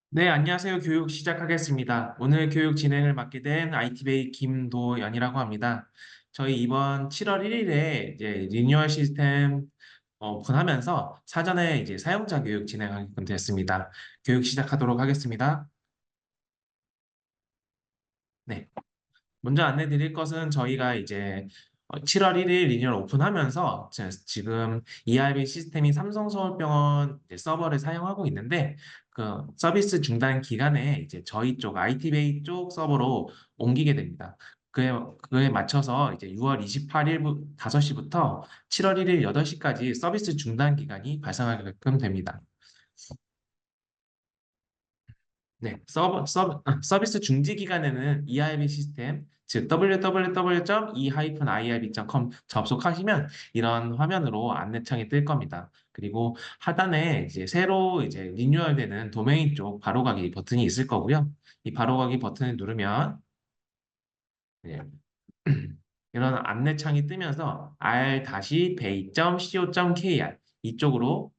네, 안녕하세요. 교육 시작하겠습니다. 오늘 교육 진행을 맡게 된 IT베이 김도연이라고 합니다. 저희 이번 7월 1일에 이제 리뉴얼 시스템 오픈하면서 사전에 이제 사용자 교육 진행하게끔 됐습니다. 교육 시작하도록 하겠습니다. 네. 먼저 안내 드릴 것은 저희가 이제 7월 1일 리뉴얼 오픈하면서 지금 ERP 시스템이 삼성서울병원 이제 서버를 사용하고 있는데 그 서비스 중단 기간에 이제 저희 쪽 IT베이 쪽 서버로 옮기게 됩니다. 그에 맞춰서 이제 6월 28일 5시부터 7월 1일 8시까지 서비스 중단 기간이 발생하게끔 됩니다. 네, 서비스 중지 기간에는 EIB 시스템, 즉 www.e-irb.com 접속하시면 이런 화면으로 안내창이 뜰 겁니다. 그리고 하단에 이제 새로 이제 리뉴얼되는 도메인 쪽 바로가기 버튼이 있을 거고요. 이 바로가기 버튼을 누르면 예, 이런 안내창이 뜨면서 r-bay.co.kr 이쪽으로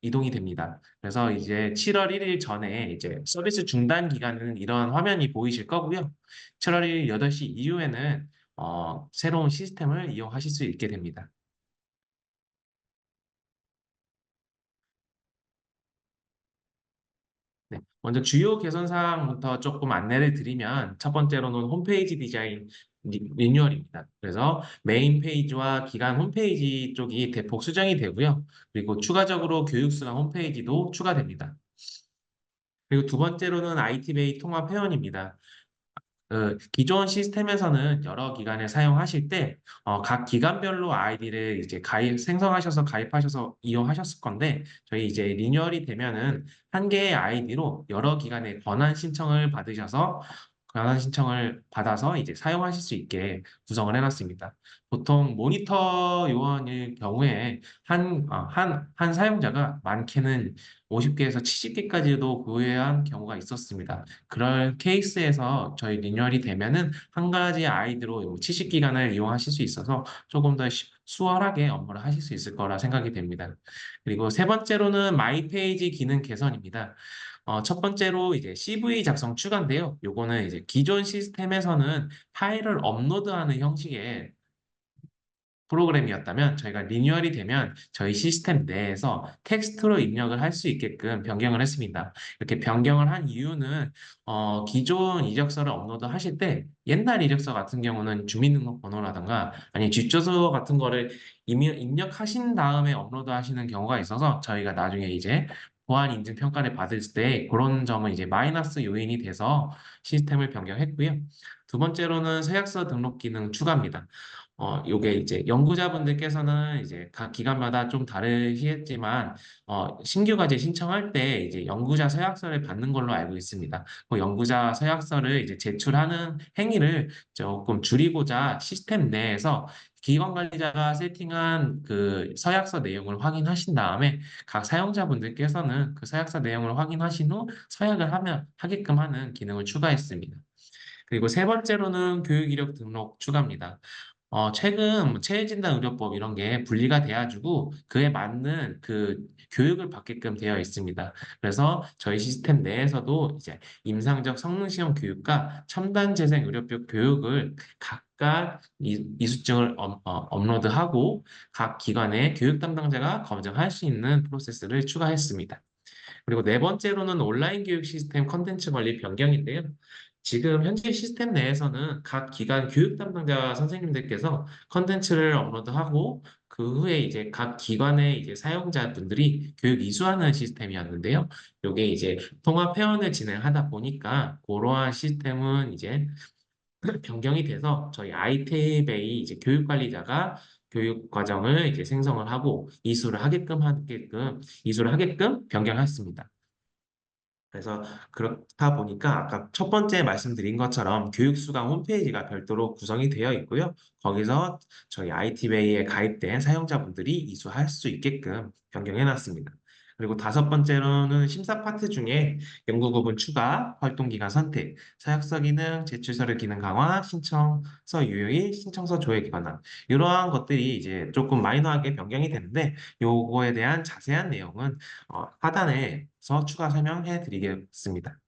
이동이 됩니다. 그래서 이제 7월 1일 전에 이제 서비스 중단 기간은 이런 화면이 보이실 거고요. 7월 1일 8시 이후에는 새로운 시스템을 이용하실 수 있게 됩니다. 네, 먼저 주요 개선 사항부터 조금 안내를 드리면 첫 번째로는 홈페이지 디자인 리뉴얼입니다. 그래서 메인 페이지와 기관 홈페이지 쪽이 대폭 수정이 되고요. 그리고 추가적으로 교육수강 홈페이지도 추가됩니다. 그리고 두 번째로는 IT베이 통합 회원입니다. 기존 시스템에서는 여러 기관을 사용하실 때, 각 기관별로 아이디를 이제 생성하셔서 가입하셔서 이용하셨을 건데, 저희 이제 리뉴얼이 되면은 한 개의 아이디로 여러 기관의 권한 신청을 받아서 이제 사용하실 수 있게 구성을 해놨습니다. 보통 모니터 요원일 경우에 한 사용자가 많게는 50개에서 70개까지도 보유한 경우가 있었습니다. 그럴 케이스에서 저희 리뉴얼이 되면은 한 가지 아이디로 70기간을 이용하실 수 있어서 조금 더 수월하게 업무를 하실 수 있을 거라 생각이 됩니다. 그리고 세 번째로는 마이 페이지 기능 개선입니다. 첫 번째로 이제 CV 작성 추가인데요. 요거는 이제 기존 시스템에서는 파일을 업로드하는 형식의 프로그램이었다면 저희가 리뉴얼이 되면 저희 시스템 내에서 텍스트로 입력을 할 수 있게끔 변경을 했습니다. 이렇게 변경을 한 이유는 기존 이력서를 업로드 하실 때 옛날 이력서 같은 경우는 주민등록번호라든가 아니 뒷주소 같은 거를 입력하신 다음에 업로드 하시는 경우가 있어서 저희가 나중에 이제 보안 인증 평가를 받을 때 그런 점은 이제 마이너스 요인이 돼서 시스템을 변경했고요. 두 번째로는 서약서 등록 기능 추가입니다. 요게 이제 연구자분들께서는 이제 각 기관마다 좀 다르시겠지만, 신규 과제 신청할 때 이제 연구자 서약서를 받는 걸로 알고 있습니다. 그 연구자 서약서를 이제 제출하는 행위를 조금 줄이고자 시스템 내에서 기관 관리자가 세팅한 그 서약서 내용을 확인하신 다음에 각 사용자분들께서는 그 서약서 내용을 확인하신 후 하게끔 하는 기능을 추가했습니다. 그리고 세 번째로는 교육 이력 등록 추가입니다. 최근 뭐 체해진단 의료법 이런 게 분리가 돼가지고 그에 맞는 그 교육을 받게끔 되어 있습니다. 그래서 저희 시스템 내에서도 이제 임상적 성능시험 교육과 첨단 재생 의료법 교육을 각각 이수증을 업로드하고 각 기관의 교육 담당자가 검증할 수 있는 프로세스를 추가했습니다. 그리고 네 번째로는 온라인 교육 시스템 컨텐츠 관리 변경인데요. 지금 현재 시스템 내에서는 각 기관 교육 담당자 선생님들께서 컨텐츠를 업로드하고 그 후에 이제 각 기관의 이제 사용자분들이 교육 이수하는 시스템이었는데요. 이게 이제 통합 회원을 진행하다 보니까 그러한 시스템은 이제 변경이 돼서 저희 아이테베이 이제 교육 관리자가 교육 과정을 이제 생성을 하고 이수를 하게끔 변경했습니다. 그래서 그렇다 보니까 아까 첫 번째 말씀드린 것처럼 교육수강 홈페이지가 별도로 구성이 되어 있고요. 거기서 저희 IT베이에 가입된 사용자분들이 이수할 수 있게끔 변경해 놨습니다. 그리고 다섯 번째로는 심사 파트 중에 연구구분 추가, 활동기간 선택, 사역서 기능, 제출서류 기능 강화, 신청서 유효일, 신청서 조회 기관함. 이러한 것들이 이제 조금 마이너하게 변경이 되는데 요거에 대한 자세한 내용은 하단에서 추가 설명해 드리겠습니다.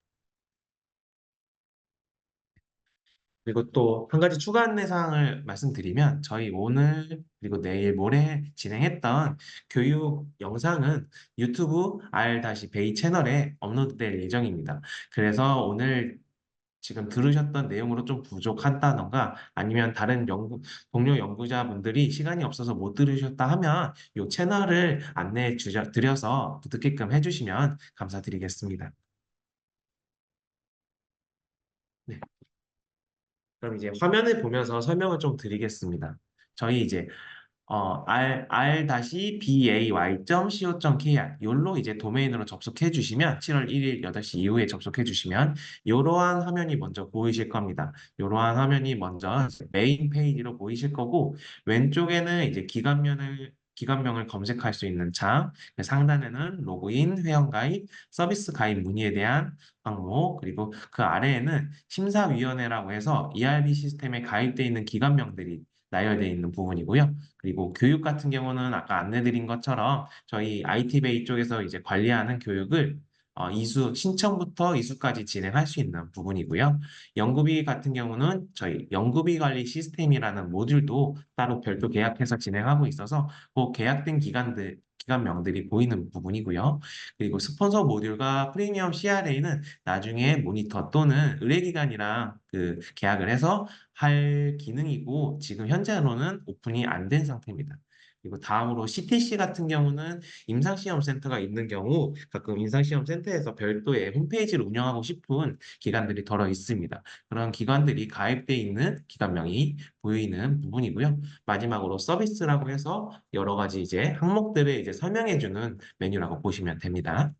그리고 또 한 가지 추가 안내 사항을 말씀드리면 저희 오늘 그리고 내일 모레 진행했던 교육 영상은 유튜브 R-베이 채널에 업로드될 예정입니다. 그래서 오늘 지금 들으셨던 내용으로 좀 부족하다던가 아니면 다른 동료 연구자분들이 시간이 없어서 못 들으셨다 하면 이 채널을 드려서 듣게끔 해주시면 감사드리겠습니다. 네. 그럼 이제 화면을 보면서 설명을 좀 드리겠습니다. 저희 이제 r-bay.co.kr 요로 이제 도메인으로 접속해 주시면 7월 1일 8시 이후에 접속해 주시면 이러한 화면이 먼저 보이실 겁니다. 이러한 화면이 먼저 메인 페이지로 보이실 거고 왼쪽에는 이제 기관명을 검색할 수 있는 창, 그 상단에는 로그인, 회원가입, 서비스 가입 문의에 대한 항목, 그리고 그 아래에는 심사위원회라고 해서 ERP 시스템에 가입되어 있는 기관명들이 나열되어 있는 부분이고요. 그리고 교육 같은 경우는 아까 안내드린 것처럼 저희 IT베이 쪽에서 이제 관리하는 교육을 신청부터 이수까지 진행할 수 있는 부분이고요. 연구비 같은 경우는 저희 연구비 관리 시스템이라는 모듈도 따로 별도 계약해서 진행하고 있어서 그 계약된 기관명들이 보이는 부분이고요. 그리고 스폰서 모듈과 프리미엄 CRA는 나중에 모니터 또는 의뢰기관이랑 그 계약을 해서 할 기능이고 지금 현재로는 오픈이 안 된 상태입니다. 그리고 다음으로 CTC 같은 경우는 임상시험센터가 있는 경우 가끔 임상시험센터에서 별도의 홈페이지를 운영하고 싶은 기관들이 덜어 있습니다. 그런 기관들이 가입돼 있는 기관명이 보이는 부분이고요. 마지막으로 서비스라고 해서 여러 가지 이제 항목들을 이제 설명해주는 메뉴라고 보시면 됩니다.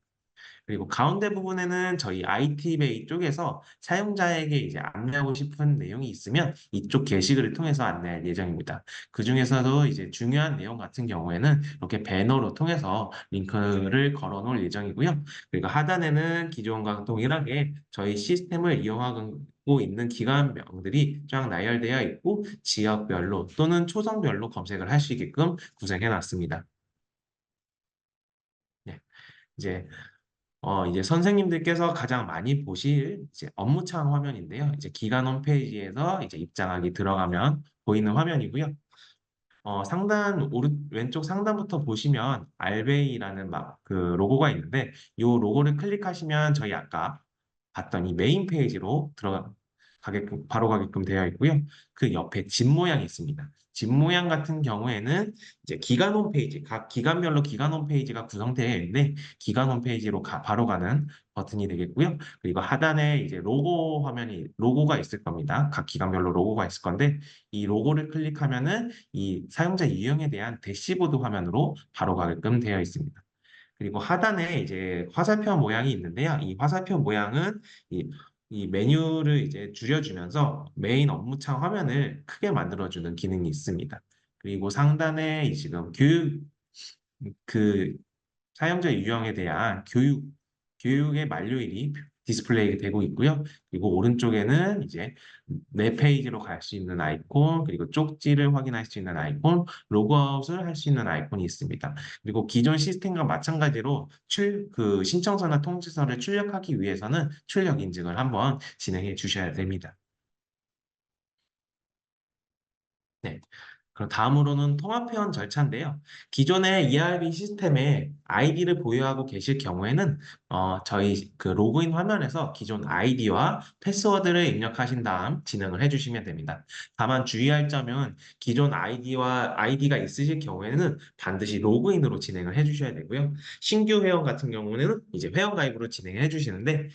그리고 가운데 부분에는 저희 IT베이 쪽에서 사용자에게 이제 안내하고 싶은 내용이 있으면 이쪽 게시글을 통해서 안내할 예정입니다. 그 중에서도 이제 중요한 내용 같은 경우에는 이렇게 배너로 통해서 링크를 걸어 놓을 예정이고요. 그리고 하단에는 기존과 동일하게 저희 시스템을 이용하고 있는 기관명들이 쫙 나열되어 있고 지역별로 또는 초성별로 검색을 할 수 있게끔 구성해 놨습니다. 네. 이제 이제 선생님들께서 가장 많이 보실 이제 업무창 화면인데요. 이제 기관 홈페이지에서 이제 입장하기 들어가면 보이는 화면이고요. 왼쪽 상단부터 보시면 알베이라는 막 그 로고가 있는데 이 로고를 클릭하시면 저희 아까 봤던 이 메인 페이지로 바로 가게끔 되어 있고요. 그 옆에 집 모양이 있습니다. 집 모양 같은 경우에는 이제 기관 홈페이지, 각 기관별로 기관 홈페이지가 구성되어 있는데 기관 홈페이지로 바로 가는 버튼이 되겠고요. 그리고 하단에 이제 로고가 있을 겁니다. 각 기관별로 로고가 있을 건데 이 로고를 클릭하면은 이 사용자 유형에 대한 대시보드 화면으로 바로 가게끔 되어 있습니다. 그리고 하단에 이제 화살표 모양이 있는데요. 이 화살표 모양은 이, 이 메뉴를 이제 줄여주면서 메인 업무창 화면을 크게 만들어주는 기능이 있습니다. 그리고 상단에 지금 그 사용자 유형에 대한 교육의 만료일이 디스플레이 되고 있고요. 그리고 오른쪽에는 이제 내 페이지로 갈 수 있는 아이콘, 그리고 쪽지를 확인할 수 있는 아이콘, 로그아웃을 할 수 있는 아이콘이 있습니다. 그리고 기존 시스템과 마찬가지로 신청서나 통지서를 출력하기 위해서는 출력 인증을 한번 진행해 주셔야 됩니다. 네. 그럼 다음으로는 통합회원 절차인데요. 기존의 ERP 시스템에 아이디를 보유하고 계실 경우에는 저희 그 로그인 화면에서 기존 아이디와 패스워드를 입력하신 다음 진행을 해주시면 됩니다. 다만 주의할 점은 기존 아이디가 있으실 경우에는 반드시 로그인으로 진행을 해주셔야 되고요. 신규 회원 같은 경우는 이제 회원 가입으로 진행을 해주시는데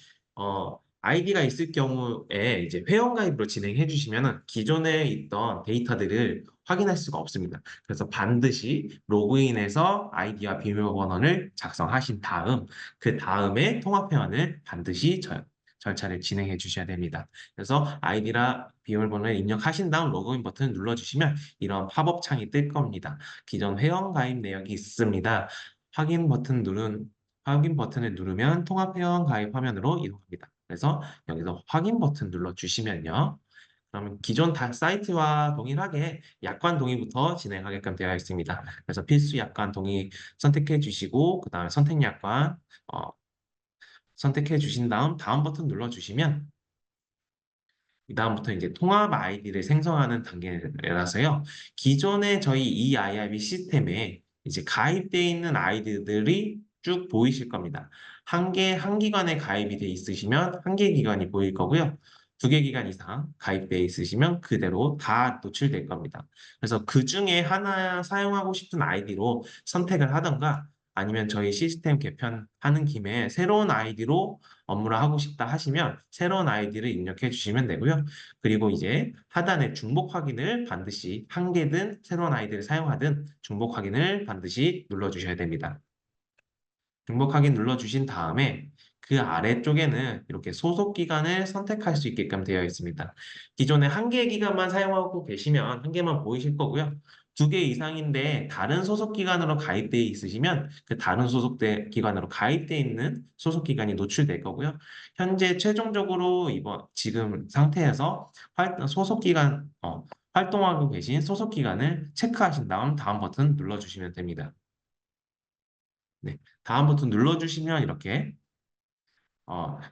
아이디가 있을 경우에 이제 회원가입으로 진행해 주시면은 기존에 있던 데이터들을 확인할 수가 없습니다. 그래서 반드시 로그인해서 아이디와 비밀번호를 작성하신 다음, 그 다음에 통합회원을 반드시 절차를 진행해 주셔야 됩니다. 그래서 아이디랑 비밀번호를 입력하신 다음 로그인 버튼을 눌러주시면 이런 팝업 창이 뜰 겁니다. 기존 회원가입 내역이 있습니다. 확인 버튼 누른 확인 버튼을 누르면 통합회원 가입 화면으로 이동합니다. 그래서 여기서 확인 버튼 눌러주시면요. 그러면 기존 사이트와 동일하게 약관 동의부터 진행하게끔 되어 있습니다. 그래서 필수 약관 동의 선택해 주시고 그 다음에 선택 약관 선택해 주신 다음 버튼 눌러주시면 이 다음부터 이제 통합 아이디를 생성하는 단계라서요. 기존에 저희 이 IRB 시스템에 이제 가입되어 있는 아이디들이 쭉 보이실 겁니다. 한 기관에 가입이 돼 있으시면 한 개 기관이 보일 거고요. 두 개 기간 이상 가입되어 있으시면 그대로 다 노출될 겁니다. 그래서 그 중에 하나 사용하고 싶은 아이디로 선택을 하던가 아니면 저희 시스템 개편하는 김에 새로운 아이디로 업무를 하고 싶다 하시면 새로운 아이디를 입력해 주시면 되고요. 그리고 이제 하단에 중복 확인을 반드시 한 개든 새로운 아이디를 사용하든 중복 확인을 반드시 눌러주셔야 됩니다. 중복 확인 눌러주신 다음에 그 아래쪽에는 이렇게 소속 기간을 선택할 수 있게끔 되어 있습니다. 기존에 한 개의 기간만 사용하고 계시면 한 개만 보이실 거고요. 두 개 이상인데 다른 소속 기관으로 가입되어 있으시면 그 다른 기관으로 가입되어 있는 소속 기관이 노출될 거고요. 현재 최종적으로 지금 상태에서 소속 기관 활동하고 계신 소속 기관을 체크하신 다음 버튼 눌러주시면 됩니다. 네, 다음 버튼 눌러주시면 이렇게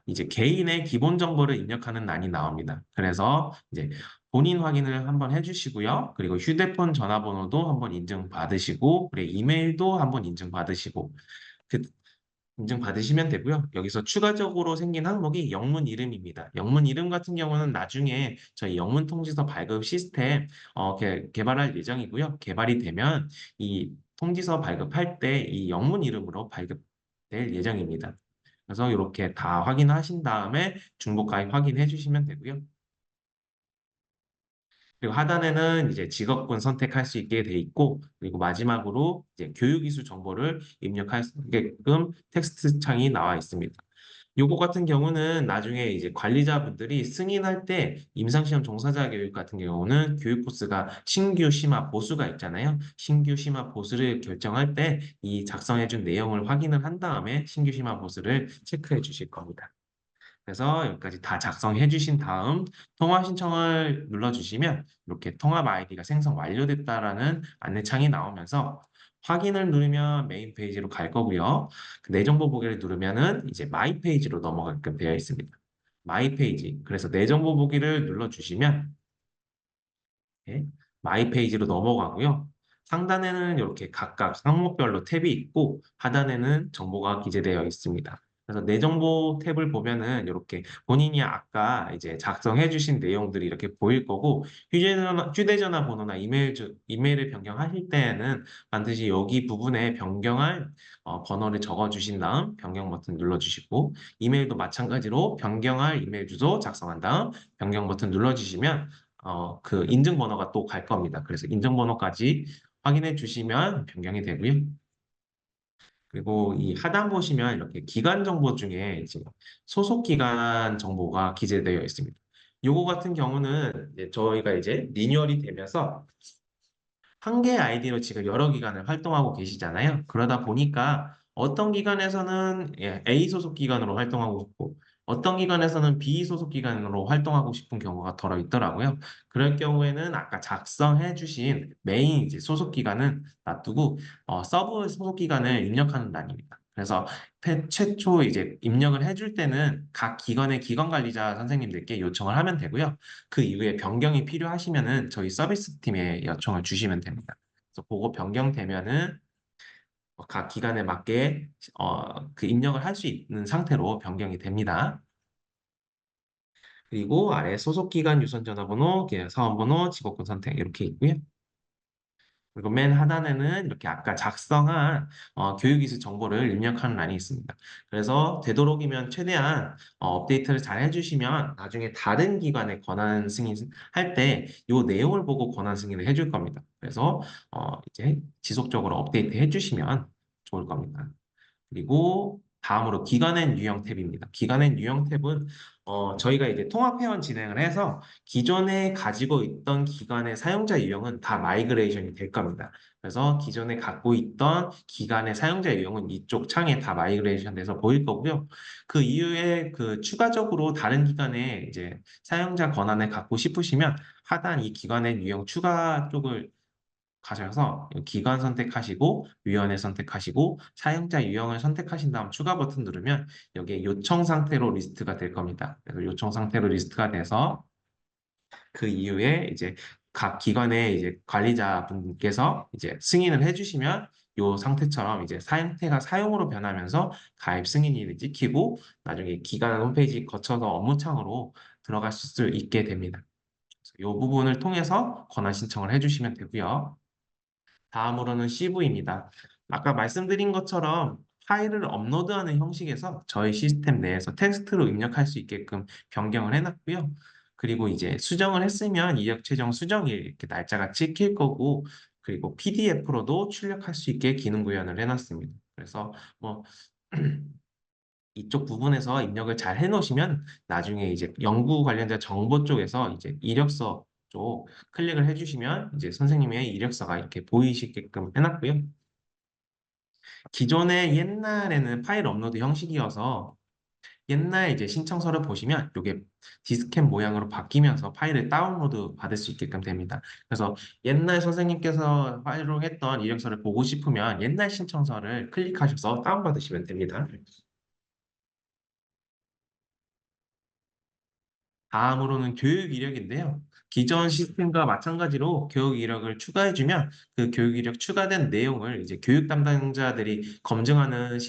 이제 개인의 기본 정보를 입력하는欄이 나옵니다. 그래서 이제 본인 확인을 한번 해주시고요. 그리고 휴대폰 전화번호도 한번 인증받으시고, 그리고 이메일도 한번 인증받으시고, 그 인증받으시면 되고요. 여기서 추가적으로 생긴 항목이 영문 이름입니다. 영문 이름 같은 경우는 나중에 저희 영문 통지서 발급 시스템 개발할 예정이고요. 개발이 되면 이 통지서 발급할 때 이 영문 이름으로 발급될 예정입니다. 그래서 이렇게 다 확인하신 다음에 중복 가입 확인해 주시면 되고요. 그리고 하단에는 이제 직업군 선택할 수 있게 돼 있고, 그리고 마지막으로 이제 교육이수 정보를 입력할 수 있게끔 텍스트 창이 나와 있습니다. 요거 같은 경우는 나중에 이제 관리자분들이 승인할 때 임상시험 종사자 교육 같은 경우는 교육 코스가 신규 심화 보수가 있잖아요. 신규 심화 보수를 결정할 때 이 작성해준 내용을 확인을 한 다음에 신규 심화 보수를 체크해 주실 겁니다. 그래서 여기까지 다 작성해 주신 다음 통화 신청을 눌러주시면 이렇게 통합 아이디가 생성 완료됐다라는 안내창이 나오면서 확인을 누르면 메인 페이지로 갈 거고요. 내 정보 보기를 누르면은 이제 마이 페이지로 넘어가게끔 되어 있습니다. 마이 페이지. 그래서 내 정보 보기를 눌러주시면 네, 마이 페이지로 넘어가고요. 상단에는 이렇게 각각 항목별로 탭이 있고 하단에는 정보가 기재되어 있습니다. 그래서 내 정보 탭을 보면은 이렇게 본인이 아까 이제 작성해 주신 내용들이 이렇게 보일 거고 휴대전화 번호나 이메일을 변경하실 때에는 반드시 여기 부분에 변경할 번호를 적어 주신 다음 변경 버튼 눌러 주시고 이메일도 마찬가지로 변경할 이메일 주소 작성한 다음 변경 버튼 눌러 주시면 그 인증번호가 또 갈 겁니다. 그래서 인증번호까지 확인해 주시면 변경이 되고요. 그리고 이 하단 보시면 이렇게 기간 정보 중에 이제 소속 기간 정보가 기재되어 있습니다. 요거 같은 경우는 이제 저희가 이제 리뉴얼이 되면서 한 개의 아이디로 지금 여러 기관을 활동하고 계시잖아요. 그러다 보니까 어떤 기관에서는 A 소속 기관으로 활동하고 싶고 어떤 기관에서는 B 소속 기관으로 활동하고 싶은 경우가 덜어 있더라고요. 그럴 경우에는 아까 작성해 주신 메인 이제 소속 기관은 놔두고 서브 소속 기관을 입력하는 단입니다. 그래서 최초 이제 입력을 해줄 때는 각 기관의 기관 관리자 선생님들께 요청을 하면 되고요. 그 이후에 변경이 필요하시면은 저희 서비스 팀에 요청을 주시면 됩니다. 그래서 그거 변경되면은 각 기관에 맞게 그 입력을 할 수 있는 상태로 변경이 됩니다. 그리고 아래 소속 기관 유선 전화번호, 사원번호, 직업군 선택 이렇게 있고요. 그리고 맨 하단에는 이렇게 아까 작성한 교육이수 정보를 입력하는 란이 있습니다. 그래서 되도록이면 최대한 업데이트를 잘 해주시면 나중에 다른 기관에 권한 승인할 때 이 내용을 보고 권한 승인을 해줄 겁니다. 그래서 이제 지속적으로 업데이트 해주시면 좋을 겁니다. 그리고 다음으로 기관엔 유형 탭입니다. 기관엔 유형 탭은 저희가 이제 통합 회원 진행을 해서 기존에 가지고 있던 기관의 사용자 유형은 다 마이그레이션이 될 겁니다. 그래서 기존에 갖고 있던 기관의 사용자 유형은 이쪽 창에 다 마이그레이션 돼서 보일 거고요. 그 이후에 그 추가적으로 다른 기관의 이제 사용자 권한을 갖고 싶으시면 하단 이 기관의 유형 추가 쪽을 가셔서 기관 선택하시고 위원회 선택하시고 사용자 유형을 선택하신 다음 추가 버튼 누르면 여기에 요청 상태로 리스트가 될 겁니다. 그래서 요청 상태로 리스트가 돼서 그 이후에 이제 각 기관의 이제 관리자분께서 이제 승인을 해주시면 이 상태처럼 이제 상태가 사용으로 변하면서 가입 승인이 찍히고 나중에 기관 홈페이지 거쳐서 업무창으로 들어갈 수 있게 됩니다. 이 부분을 통해서 권한 신청을 해주시면 되고요. 다음으로는 CV입니다. 아까 말씀드린 것처럼 파일을 업로드하는 형식에서 저희 시스템 내에서 텍스트로 입력할 수 있게끔 변경을 해놨고요. 그리고 이제 수정을 했으면 이력 최종 수정일 이렇게 날짜가 찍힐 거고, 그리고 PDF로도 출력할 수 있게 기능 구현을 해놨습니다. 그래서 뭐 이쪽 부분에서 입력을 잘 해놓으시면 나중에 이제 연구 관련자 정보 쪽에서 이제 이력서 쪽 클릭을 해주시면 이제 선생님의 이력서가 이렇게 보이시게끔 해놨고요. 기존에 옛날에는 파일 업로드 형식이어서 옛날 이제 신청서를 보시면 이게 디스켓 모양으로 바뀌면서 파일을 다운로드 받을 수 있게끔 됩니다. 그래서 옛날 선생님께서 활용했던 이력서를 보고 싶으면 옛날 신청서를 클릭하셔서 다운받으시면 됩니다. 다음으로는 교육 이력인데요. 기존 시스템과 마찬가지로 교육 이력을 추가해주면 그 교육 이력 추가된 내용을 이제 교육 담당자들이 검증하는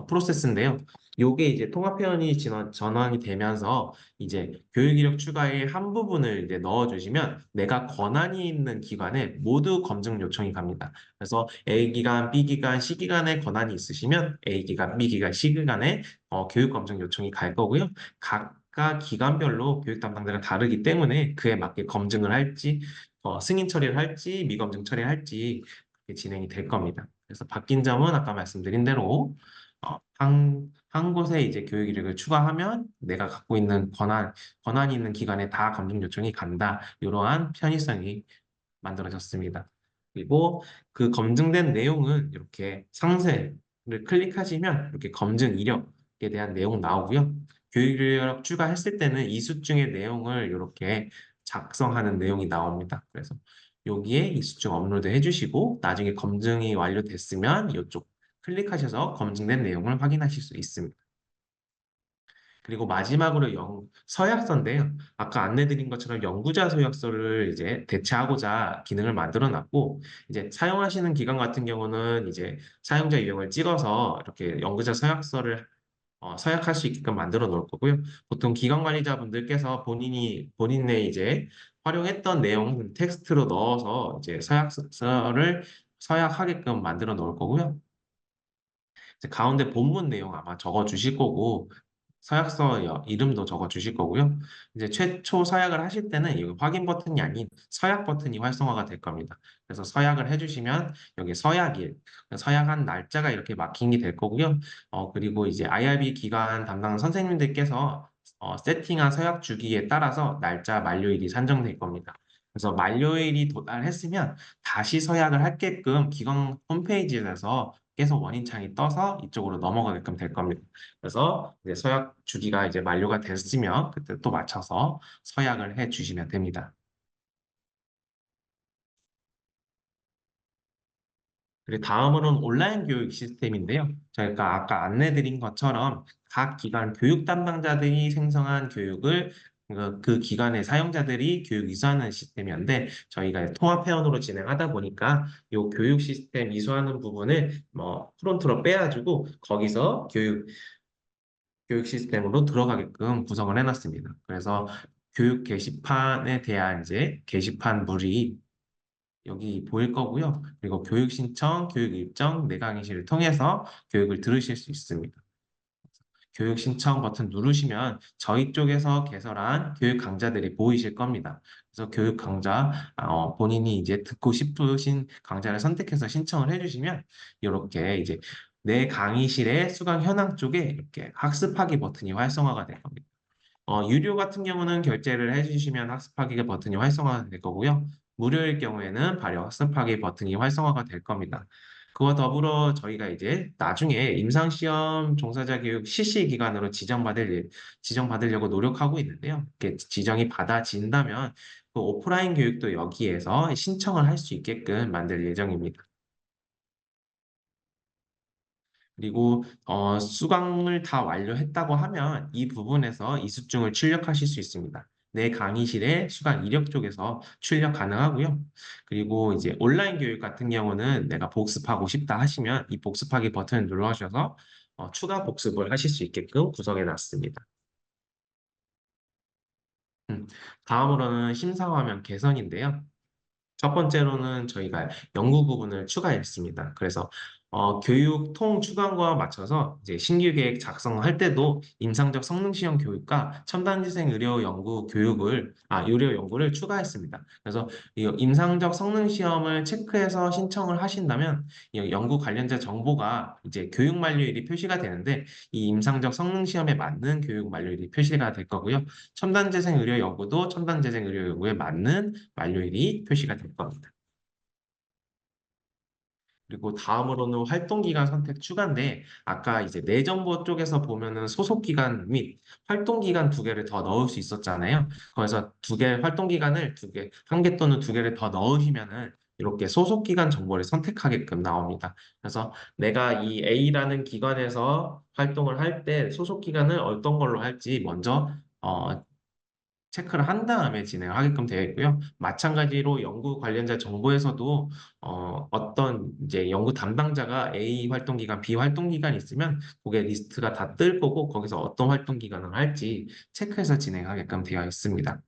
프로세스인데요. 요게 이제 통합회원이 전환이 되면서 이제 교육 이력 추가의 한 부분을 이제 넣어주시면 내가 권한이 있는 기관에 모두 검증 요청이 갑니다. 그래서 A기관, B기관, C기관에 권한이 있으시면 A기관, B기관, C기관에 교육 검증 요청이 갈 거고요. 각각 기관별로 교육 담당자가 다르기 때문에 그에 맞게 검증을 할지, 승인 처리를 할지, 미검증 처리를 할지 그렇게 진행이 될 겁니다. 그래서 바뀐 점은 아까 말씀드린 대로 한 곳에 이제 교육 이력을 추가하면 내가 갖고 있는 권한이 있는 기관에 다 검증 요청이 간다. 이러한 편의성이 만들어졌습니다. 그리고 그 검증된 내용은 이렇게 상세를 클릭하시면 이렇게 검증 이력에 대한 내용 나오고요. 교육 이력 추가했을 때는 이수증의 내용을 이렇게 작성하는 내용이 나옵니다. 그래서 여기에 이수증 업로드 해주시고 나중에 검증이 완료됐으면 이쪽 클릭하셔서 검증된 내용을 확인하실 수 있습니다. 그리고 마지막으로 서약서인데요. 아까 안내드린 것처럼 연구자 서약서를 이제 대체하고자 기능을 만들어 놨고, 이제 사용하시는 기관 같은 경우는 이제 사용자 유형을 찍어서 이렇게 연구자 서약서를 서약할 수 있게끔 만들어 놓을 거고요. 보통 기관 관리자분들께서 본인의 이제 활용했던 내용 텍스트로 넣어서 이제 서약서를 서약하게끔 만들어 놓을 거고요. 이제 가운데 본문 내용 아마 적어 주실 거고 서약서 이름도 적어 주실 거고요. 이제 최초 서약을 하실 때는 이 확인 버튼이 아닌 서약 버튼이 활성화가 될 겁니다. 그래서 서약을 해주시면 여기 서약일, 서약한 날짜가 이렇게 마킹이 될 거고요. 그리고 이제 IRB 기관 담당 선생님들께서 세팅한 서약 주기에 따라서 날짜 만료일이 산정될 겁니다. 그래서 만료일이 도달했으면 다시 서약을 할게끔 기관 홈페이지에서 계속 원인창이 떠서 이쪽으로 넘어가게끔 될 겁니다. 그래서 이제 서약 주기가 이제 만료가 됐으면 그때 또 맞춰서 서약을 해 주시면 됩니다. 그리고 다음으로는 온라인 교육 시스템인데요. 저희가 아까 안내드린 것처럼 각 기관 교육 담당자들이 생성한 교육을 그 기관의 사용자들이 교육 이수하는 시스템이었는데 저희가 통합 회원으로 진행하다 보니까 이 교육 시스템 이수하는 부분을 뭐 프론트로 빼가지고 거기서 교육 시스템으로 들어가게끔 구성을 해놨습니다. 그래서 교육 게시판에 대한 이제 게시판물이 여기 보일 거고요. 그리고 교육 신청, 교육 일정, 내 강의실을 통해서 교육을 들으실 수 있습니다. 교육 신청 버튼 누르시면 저희 쪽에서 개설한 교육 강좌들이 보이실 겁니다. 그래서 교육 강좌, 본인이 이제 듣고 싶으신 강좌를 선택해서 신청을 해주시면 이렇게 이제 내 강의실의 수강 현황 쪽에 이렇게 학습하기 버튼이 활성화가 될 겁니다. 유료 같은 경우는 결제를 해주시면 학습하기 버튼이 활성화가 될 거고요. 무료일 경우에는 바로 학습하기 버튼이 활성화가 될 겁니다. 그와 더불어 저희가 이제 나중에 임상시험 종사자 교육 실시 기간으로 지정받으려고 노력하고 있는데요. 이렇게 지정이 받아진다면 그 오프라인 교육도 여기에서 신청을 할 수 있게끔 만들 예정입니다. 그리고 수강을 다 완료했다고 하면 이 부분에서 이수증을 출력하실 수 있습니다. 내 강의실에 수강 이력 쪽에서 출력 가능하고요. 그리고 이제 온라인 교육 같은 경우는 내가 복습하고 싶다 하시면 이 복습하기 버튼을 눌러주셔서 추가 복습을 하실 수 있게끔 구성해 놨습니다. 음, 다음으로는 심사화면 개선인데요. 첫 번째로는 저희가 연구 부분을 추가했습니다. 그래서 교육 통 추간과 맞춰서 이제 신규 계획 작성할 때도 임상적 성능 시험 교육과 첨단지생 의료 연구 의료 연구를 추가했습니다. 그래서 이 임상적 성능 시험을 체크해서 신청을 하신다면 이 연구 관련자 정보가 이제 교육 만료일이 표시가 되는데 이 임상적 성능 시험에 맞는 교육 만료일이 표시가 될 거고요. 첨단재생 의료 연구도 첨단재생 의료 연구에 맞는 만료일이 표시가 될 겁니다. 그리고 다음으로는 활동기간 선택 추가인데 아까 이제 내정보 쪽에서 보면은 소속기간 및 활동기간 두 개를 더 넣을 수 있었잖아요. 그래서 활동기간을 한 개 또는 두 개를 더 넣으시면은 이렇게 소속기간 정보를 선택하게끔 나옵니다. 그래서 내가 이 A라는 기관에서 활동을 할 때 소속기간을 어떤 걸로 할지 먼저 체크를 한 다음에 진행하게끔 되어 있고요. 마찬가지로 연구 관련자 정보에서도 어떤 이제 연구 담당자가 A 활동 기간, B 활동 기간이 있으면 그게 리스트가 다 뜰 거고 거기서 어떤 활동 기간을 할지 체크해서 진행하게끔 되어 있습니다.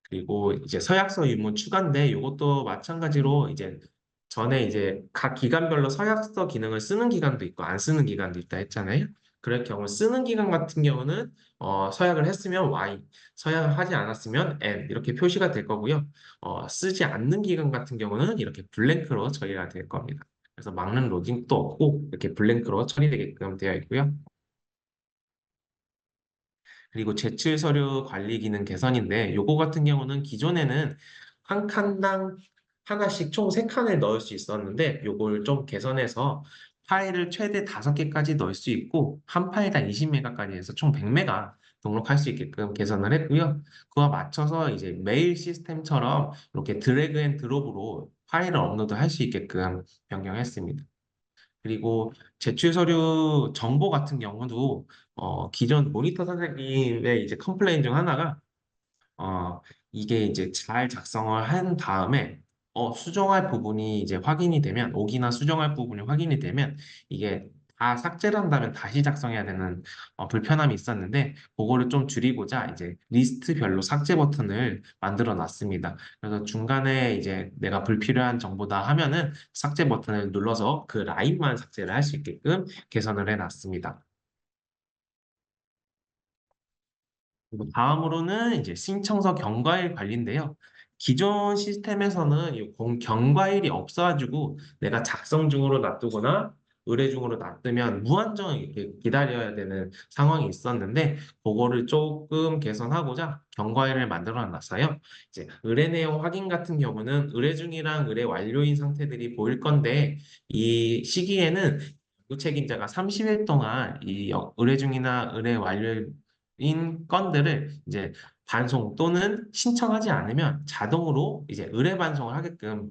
그리고 이제 서약서 유무 추가인데 이것도 마찬가지로 이제 전에 이제 각 기관별로 서약서 기능을 쓰는 기관도 있고 안 쓰는 기관도 있다 했잖아요. 그럴 경우 쓰는 기관 같은 경우는 서약을 했으면 Y, 서약을 하지 않았으면 N 이렇게 표시가 될 거고요. 쓰지 않는 기관 같은 경우는 이렇게 블랭크로 처리가 될 겁니다. 그래서 막는 로딩도 없고 이렇게 블랭크로 처리되게끔 되어 있고요. 그리고 제출 서류 관리 기능 개선인데 요거 같은 경우는 기존에는 한 칸당 하나씩 총 세칸을 넣을 수 있었는데 요걸 좀 개선해서 파일을 최대 5개까지 넣을 수 있고 한 파일당 20메가까지 해서 총 100메가 등록할 수 있게끔 개선을 했고요. 그와 맞춰서 이제 메일 시스템처럼 이렇게 드래그 앤 드롭으로 파일을 업로드 할 수 있게끔 변경했습니다. 그리고 제출 서류 정보 같은 경우도 기존 모니터 선생님의 이제 컴플레인 중 하나가 어, 이게 이제 잘 작성을 한 다음에 수정할 부분이 이제 확인이 되면 오기나 수정할 부분이 확인이 되면 이게 다 삭제를 한다면 다시 작성해야 되는 불편함이 있었는데 그거를 좀 줄이고자 이제 리스트별로 삭제 버튼을 만들어 놨습니다. 그래서 중간에 이제 내가 불필요한 정보다 하면은 삭제 버튼을 눌러서 그 라인만 삭제를 할 수 있게끔 개선을 해 놨습니다. 그리고 다음으로는 이제 신청서 경과일 관리인데요. 기존 시스템에서는 이 경과일이 없어가지고 내가 작성 중으로 놔두거나 의뢰 중으로 놔두면 무한정 이렇게 기다려야 되는 상황이 있었는데 그거를 조금 개선하고자 경과일을 만들어 놨어요. 이제 의뢰 내용 확인 같은 경우는 의뢰 중이랑 의뢰 완료인 상태들이 보일 건데 이 시기에는 그 책임자가 30일 동안 이 의뢰 중이나 의뢰 완료 인 건들을 이제 반송 또는 신청하지 않으면 자동으로 이제 의뢰 반송을 하게끔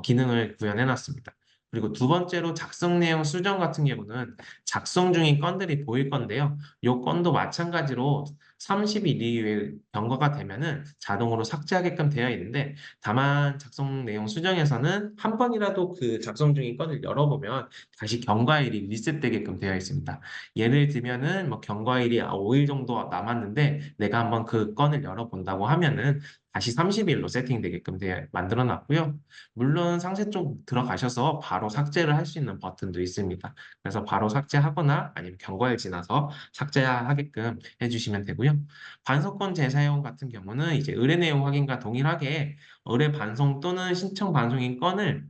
기능을 구현해 놨습니다. 그리고 두 번째로 작성 내용 수정 같은 경우는 작성 중인 건들이 보일 건데요. 이 건도 마찬가지로 30일 이후에 경과가 되면은 자동으로 삭제하게끔 되어 있는데 다만 작성 내용 수정에서는 한 번이라도 그 작성 중인 건을 열어보면 다시 경과일이 리셋되게끔 되어 있습니다. 예를 들면은 뭐 경과일이 5일 정도 남았는데 내가 한번 그 건을 열어본다고 하면은 다시 30일로 세팅되게끔 만들어 놨고요. 물론 상세 쪽 들어가셔서 바로 삭제를 할 수 있는 버튼도 있습니다. 그래서 바로 삭제하거나 아니면 경과일 지나서 삭제하게끔 해주시면 되고요. 반송권 재사용 같은 경우는 이제 의뢰 내용 확인과 동일하게 의뢰 반송 또는 신청 반송인 건을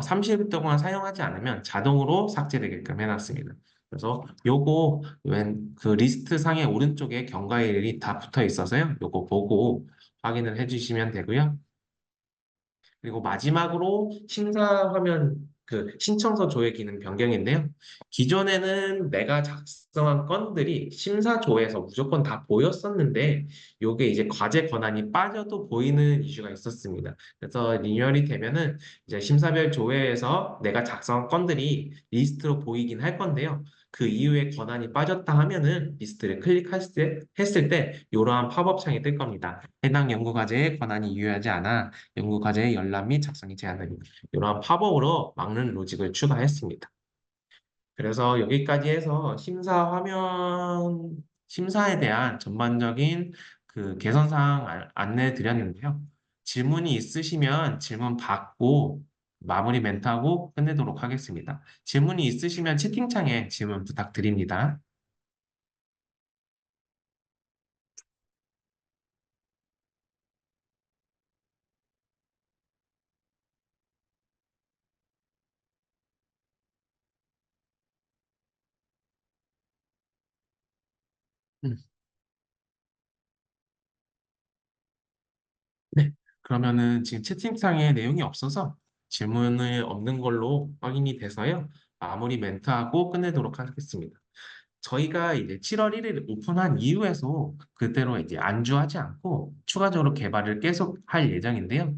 30일 동안 사용하지 않으면 자동으로 삭제되게끔 해놨습니다. 그래서 요거 왼 그 리스트 상의 오른쪽에 경과일이 다 붙어 있어서요. 요거 보고 확인을 해주시면 되고요. 그리고 마지막으로 심사 화면 그 신청서 조회 기능 변경인데요. 기존에는 내가 작성한 건들이 심사조에서 무조건 다 보였었는데 요게 이제 과제 권한이 빠져도 보이는 이슈가 있었습니다. 그래서 리뉴얼이 되면은 이제 심사별 조회에서 내가 작성한 건들이 리스트로 보이긴 할 건데요. 그 이후에 권한이 빠졌다 하면은 리스트를 했을 때 이러한 팝업 창이 뜰 겁니다. 해당 연구 과제에 권한이 유효하지 않아 연구 과제의 열람 및 작성이 제한됩니다. 이러한 팝업으로 막는 로직을 추가했습니다. 그래서 여기까지 해서 심사에 대한 전반적인 그 개선 사항 안내 드렸는데요. 질문이 있으시면 질문 받고 마무리 멘트하고 끝내도록 하겠습니다. 질문이 있으시면 채팅창에 질문 부탁드립니다. 음, 네. 그러면은 지금 채팅창에 내용이 없어서 질문을 없는 걸로 확인이 돼서요. 마무리 멘트하고 끝내도록 하겠습니다. 저희가 이제 7월 1일 오픈한 이후에도 그대로 이제 안주하지 않고 추가적으로 개발을 계속 할 예정인데요.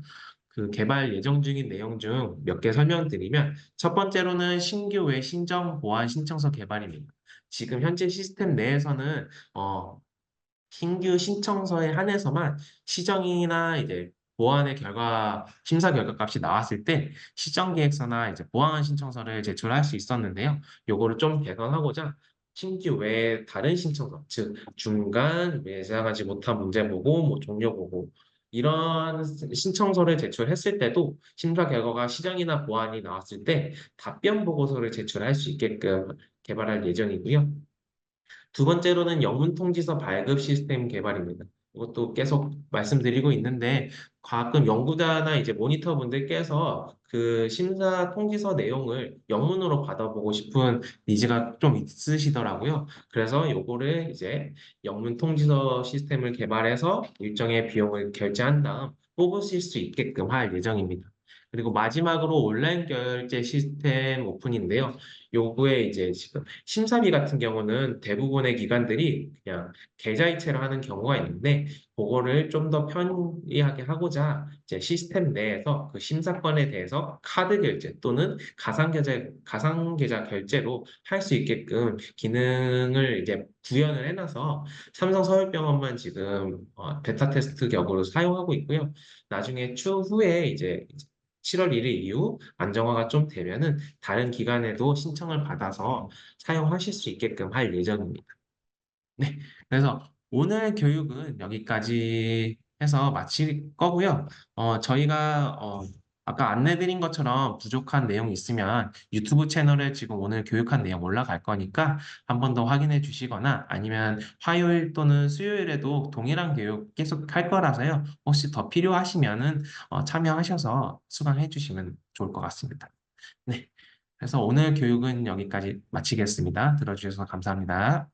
그 개발 예정 중인 내용 중 몇 개 설명드리면 첫 번째로는 신규 외 신정 보안 신청서 개발입니다. 지금 현재 시스템 내에서는 신규 신청서에 한해서만 시정이나 이제 보완의 결과, 심사 결과 값이 나왔을 때 시정 계획서나 이제 보완 신청서를 제출할 수 있었는데요. 요거를 좀 개선하고자 신규 외에 다른 신청서, 즉 중간 예상하지 못한 문제 보고, 뭐 종료 보고 이런 신청서를 제출했을 때도 심사 결과가 시정이나 보완이 나왔을 때 답변 보고서를 제출할 수 있게끔 개발할 예정이고요. 두 번째로는 영문 통지서 발급 시스템 개발입니다. 이것도 계속 말씀드리고 있는데 가끔 연구자나 이제 모니터 분들께서 그 심사 통지서 내용을 영문으로 받아보고 싶은 니즈가 좀 있으시더라고요. 그래서 요거를 이제 영문 통지서 시스템을 개발해서 일정의 비용을 결제한 다음 뽑으실 수 있게끔 할 예정입니다. 그리고 마지막으로 온라인 결제 시스템 오픈인데요. 요구에 이제 지금 심사비 같은 경우는 대부분의 기관들이 그냥 계좌이체를 하는 경우가 있는데 그거를 좀 더 편리하게 하고자 이제 시스템 내에서 그 심사권에 대해서 카드 결제 또는 가상계좌 결제로 할 수 있게끔 기능을 이제 구현을 해놔서 삼성 서울병원만 지금 베타 테스트 격으로 사용하고 있고요. 나중에 추후에 이제 7월 1일 이후 안정화가 좀 되면은 다른 기관에도 신청을 받아서 사용하실 수 있게끔 할 예정입니다. 네. 그래서 오늘 교육은 여기까지 해서 마칠 거고요. 저희가 아까 안내드린 것처럼 부족한 내용이 있으면 유튜브 채널에 지금 오늘 교육한 내용 올라갈 거니까 한 번 더 확인해 주시거나 아니면 화요일 또는 수요일에도 동일한 교육 계속 할 거라서요. 혹시 더 필요하시면은 참여하셔서 수강해 주시면 좋을 것 같습니다. 네. 그래서 오늘 교육은 여기까지 마치겠습니다. 들어주셔서 감사합니다.